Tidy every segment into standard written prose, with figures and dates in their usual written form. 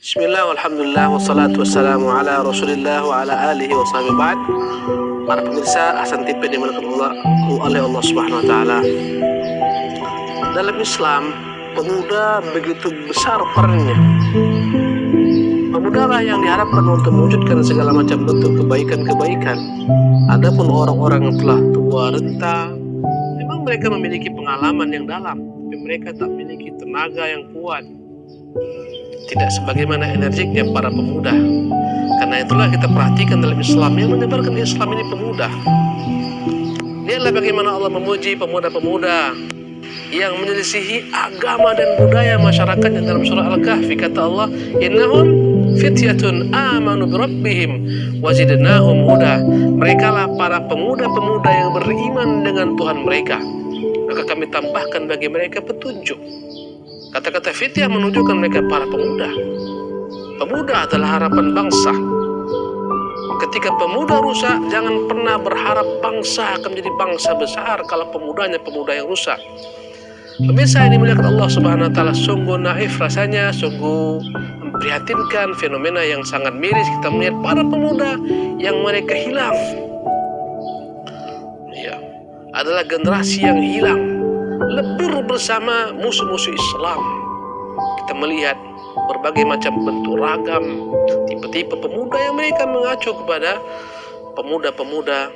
Bismillah, alhamdulillah, wassalatu wassalamu ala rasulillah wa ala alihi wa sahbihi ba'd. Para pemirsa Hasan TV dimuliakan oleh Allah Subhanahu wa taala. Dalam Islam, pemuda begitu besar perannya. Pemuda lah yang diharapkan untuk mewujudkan segala macam bentuk kebaikan-kebaikan. Adapun orang-orang yang telah tua renta, memang mereka memiliki pengalaman yang dalam, tapi mereka tak memiliki tenaga yang kuat. Tidak sebagaimana energiknya para pemuda. Karena itulah kita perhatikan dalam Islam, yang menyebarkan Islam ini pemuda. Lihatlah bagaimana Allah memuji pemuda-pemuda yang menyelisihi agama dan budaya masyarakatnya dalam surah Al-Kahfi. Kata Allah, innahum fityatun amanu birabbihim wazidnahum huda. Mereka lah para pemuda-pemuda yang beriman dengan Tuhan mereka, maka kami tambahkan bagi mereka petunjuk. Kata-kata fityah menunjukkan mereka para pemuda. Pemuda adalah harapan bangsa. Ketika pemuda rusak, jangan pernah berharap bangsa akan menjadi bangsa besar kalau pemudanya pemuda yang rusak. Pemirsa yang dimuliakan Allah Subhanahu wa taala, sungguh naif rasanya, sungguh memprihatinkan fenomena yang sangat miris kita melihat para pemuda yang mereka hilang. Ya, adalah generasi yang hilang, lebur bersama musuh-musuh Islam. Kita melihat berbagai macam bentuk ragam tipe-tipe pemuda yang mereka mengacu kepada pemuda-pemuda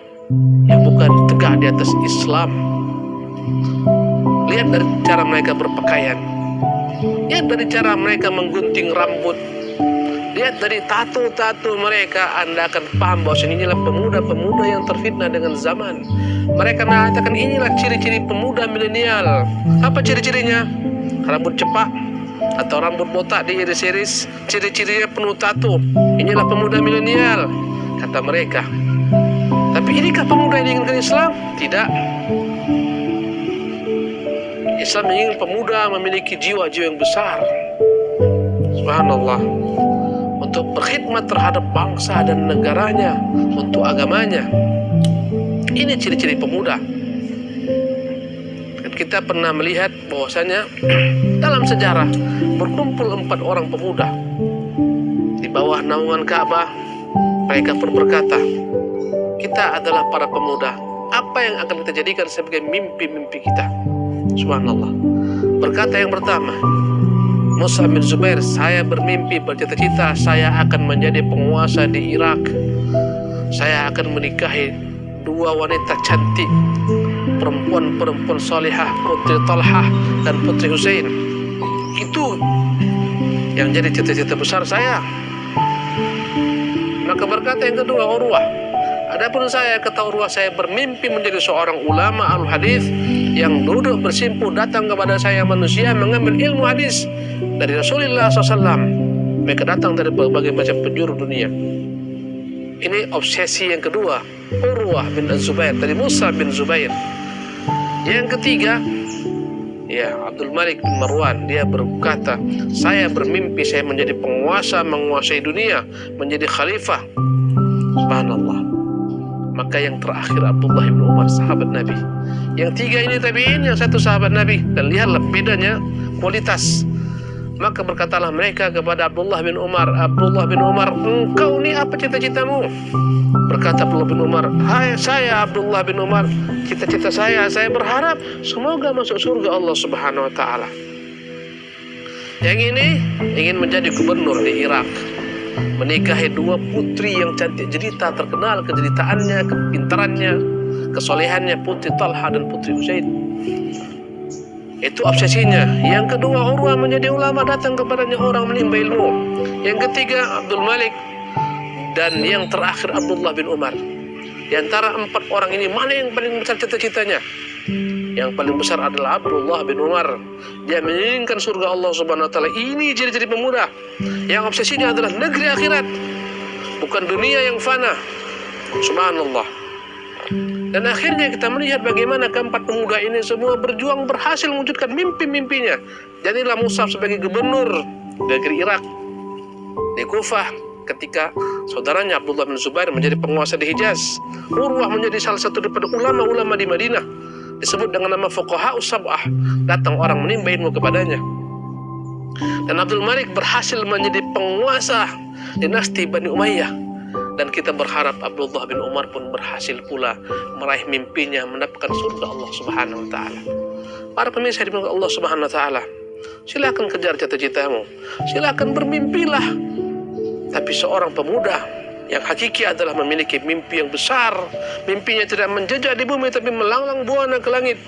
yang bukan tegak di atas Islam. Lihat dari cara mereka berpakaian, lihat dari cara mereka menggunting rambut, lihat dari tato-tato mereka. Anda akan paham bahwa inilah pemuda-pemuda yang terfitnah dengan zaman. Mereka mengatakan inilah ciri-ciri pemuda milenial. Apa ciri-cirinya? Rambut cepak atau rambut botak diiris-iris, ciri-cirinya penuh tato. Inilah pemuda milenial, kata mereka. Tapi inikah pemuda yang diinginkan Islam? Tidak. Islam ingin pemuda memiliki jiwa-jiwa yang besar, subhanallah, untuk berkhidmat terhadap bangsa dan negaranya, untuk agamanya. Ini ciri-ciri pemuda. Kita pernah melihat bahwasanya dalam sejarah berkumpul 4 orang pemuda di bawah naungan Ka'bah. Mereka pun berkata, kita adalah para pemuda, apa yang akan kita jadikan sebagai mimpi-mimpi kita? Subhanallah. Berkata yang pertama, Mus'ab bin Zubair, saya bermimpi, bercita-cita saya akan menjadi penguasa di Irak. Saya akan menikahi 2 wanita cantik, perempuan-perempuan salihah, Putri Talhah dan Putri Husain. Itu yang jadi cita-cita besar saya. Maka berkata yang kedua Urwah, adapun saya, kata Urwah, saya bermimpi menjadi seorang ulama al-hadis yang duduk bersimpuh datang kepada saya manusia mengambil ilmu hadis dari Rasulullah SAW. Mereka datang dari berbagai macam penjuru dunia. Ini obsesi yang kedua, Urwah bin Az-Zubair dari Mus'ab bin Zubair. Yang ketiga, ya, Abdul Malik bin Marwan, dia berkata, saya bermimpi saya menjadi penguasa, menguasai dunia, menjadi khalifah. Subhanallah. Maka yang terakhir Abdullah bin Umar, sahabat Nabi. Yang tiga ini tabi'in, yang satu sahabat Nabi. Dan lihatlah bedanya kualitas. Maka berkatalah mereka kepada Abdullah bin Umar, Abdullah bin Umar, engkau ni apa cita-citamu? Berkata Abdullah bin Umar, hai saya Abdullah bin Umar, cita-cita saya berharap semoga masuk surga Allah Subhanahu wa taala. Yang ini ingin menjadi gubernur di Irak, menikahi 2 putri yang cantik jelita, terkenal kejelitaannya, kepintarannya, kesolehannya, Putri Talha dan Putri Husain. Itu obsesinya. Yang kedua Urwah menjadi ulama, datang kepadanya orang menimba ilmu. Yang ketiga Abdul Malik. Dan yang terakhir Abdullah bin Umar. Di antara 4 orang ini, mana yang paling besar cita-citanya? Yang paling besar adalah Abdullah bin Umar. Dia menginginkan surga Allah Subhanahu wa taala. Ini ciri-ciri pemuda yang obsesinya adalah negeri akhirat, bukan dunia yang fana. Subhanallah. Dan akhirnya kita melihat bagaimana keempat pemuda ini semua berjuang, berhasil mewujudkan mimpi-mimpinya. Jadilah Mus'ab sebagai gubernur negeri Irak di Kufah, ketika saudaranya Abdullah bin Zubair menjadi penguasa di Hijaz. Urwah menjadi salah satu daripada ulama-ulama di Madinah, disebut dengan nama fuqaha us-sab'ah. Datang orang menimba ilmu kepadanya. Dan Abdul Malik berhasil menjadi penguasa dinasti Bani Umayyah. Dan kita berharap Abdullah bin Umar pun berhasil pula meraih mimpinya mendapatkan surga Allah Subhanahu wa taala. Para pemirsa di Allah Subhanahu wa taala, silakan kejar cita-citamu, silakan bermimpilah. Tapi seorang pemuda yang hakiki adalah memiliki mimpi yang besar. Mimpinya tidak menjejak di bumi tapi melanglang buana ke langit.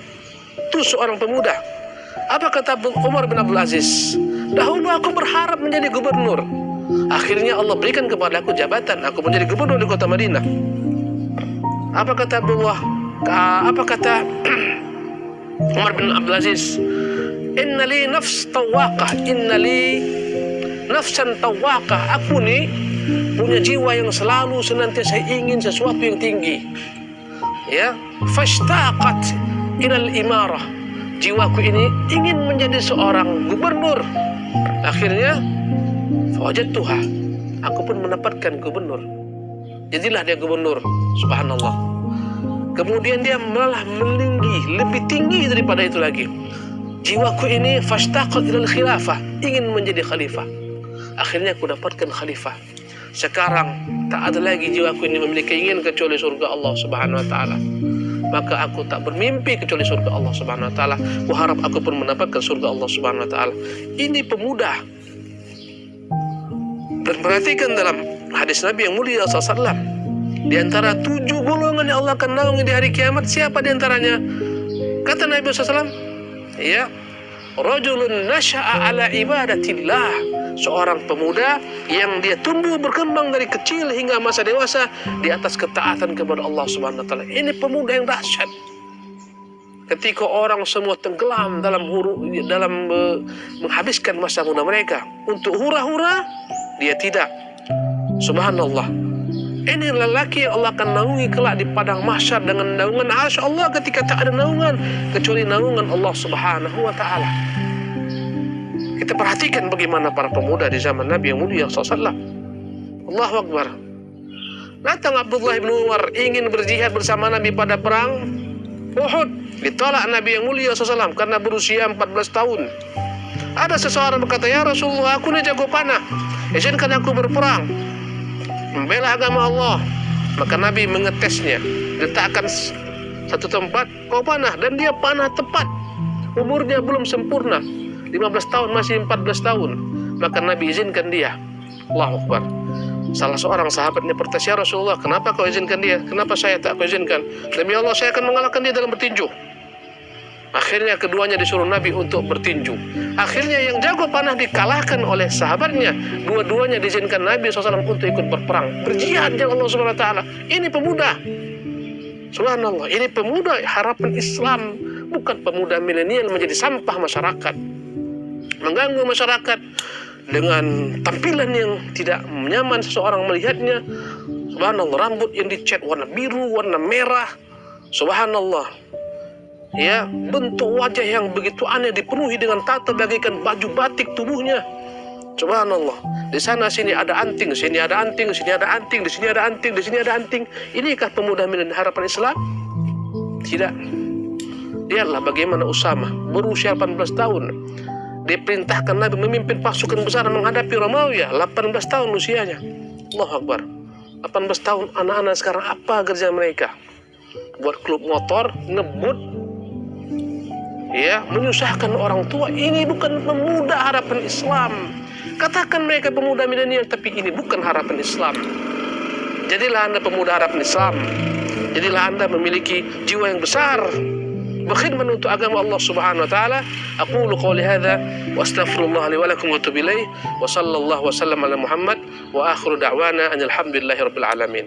Itu seorang pemuda. Apa kata Umar bin Abdul Aziz? Dahulu aku berharap menjadi gubernur. Akhirnya Allah berikan kepada aku jabatan. Aku menjadi gubernur di kota Madinah. Apa kata Umar bin Abdul Aziz? Inna li nafs tawaqah. Inna li nafsan tawaqah. Aku nih punya jiwa yang selalu senantiasa ingin sesuatu yang tinggi. Ya, fashtaqat ilal imarah. Jiwaku ini ingin menjadi seorang gubernur. Akhirnya fawajadtuha. Aku pun mendapatkan gubernur. Jadilah dia gubernur. Subhanallah. Kemudian dia malah meninggi, lebih tinggi daripada itu lagi. Jiwaku ini fashtaqat ilal khilafah, ingin menjadi khalifah. Akhirnya aku dapatkan khalifah. Sekarang tak ada lagi jiwaku ini memiliki keinginan kecuali surga Allah Subhanahu wa taala. Maka aku tak bermimpi kecuali surga Allah Subhanahu wa taala. Aku harap aku pun mendapatkan surga Allah Subhanahu wa taala. Ini pemuda. Dan perhatikan dalam hadis Nabi yang mulia SAW, di antara 7 golongan yang Allah akan naungi di hari kiamat, siapa di antaranya? Kata Nabi SAW, ya, rajulun nasha'a ala ibadatillah. Seorang pemuda yang dia tumbuh berkembang dari kecil hingga masa dewasa di atas ketaatan kepada Allah Subhanahu wa taala. Ini pemuda yang dahsyat. Ketika orang semua tenggelam dalam menghabiskan masa muda mereka untuk hura-hura, dia tidak. Subhanallah. Ini lelaki yang Allah akan naungi kelak di padang mahsyar dengan naungan arsy Allah ketika tak ada naungan kecuali naungan Allah Subhanahu wa taala. Kita perhatikan bagaimana para pemuda di zaman Nabi yang mulia SAW. Allahu Akbar. Datang Abdullah bin Umar ingin berjihad bersama Nabi pada perang Uhud. Ditolak Nabi yang mulia SAW karena berusia 14 tahun. Ada seseorang berkata, ya Rasulullah, aku ini jago panah, izinkan aku berperang membela agama Allah. Maka Nabi mengetesnya, letakkan satu tempat, kau panah, dan dia panah tepat. Umurnya belum sempurna, 15 tahun, masih 14 tahun. Maka Nabi izinkan dia. Allahu Akbar. Salah seorang sahabatnya protes, ya Rasulullah, kenapa kau izinkan dia? Kenapa saya tak kau izinkan? Demi Allah, saya akan mengalahkan dia dalam bertinju. Akhirnya keduanya disuruh Nabi untuk bertinju. Akhirnya yang jago panah dikalahkan oleh sahabatnya. Dua-duanya diizinkan Nabi SAW untuk ikut berperang, berjihad jalan Allah Subhanahu wa taala. Ini pemuda. Subhanallah, ini pemuda harapan Islam, bukan pemuda milenial menjadi sampah masyarakat, mengganggu masyarakat dengan tampilan yang tidak nyaman seseorang melihatnya. Subhanallah, rambut yang dicat warna biru, warna merah. Subhanallah. Ya, bentuk wajah yang begitu aneh dipenuhi dengan tato bagaikan baju batik tubuhnya. Subhanallah. Di sana sini ada anting, sini ada anting, sini ada anting, di sini ada anting, di sini ada anting. Inikah pemuda milenial harapan Islam? Tidak. Lihatlah bagaimana Usama berusia 18 tahun. Diperintahkan Nabi memimpin pasukan besar menghadapi Romawi, 18 tahun usianya. Allahu Akbar. 18 tahun, anak-anak sekarang apa kerja mereka? Buat klub motor, ngebut, ya, menyusahkan orang tua. Ini bukan pemuda harapan Islam. Katakan mereka pemuda milenial, tapi ini bukan harapan Islam. Jadilah Anda pemuda harapan Islam. Jadilah Anda memiliki jiwa yang besar, berkhidmat untuk agama Allah Subhanahu wa taala. Aqulu qouli hadza wa astaghfirullah li wa lakum wa atubu ilaih wa sallallahu wa sallam ala Muhammad wa akhiru da'wana alhamdulillahi rabbil alamin.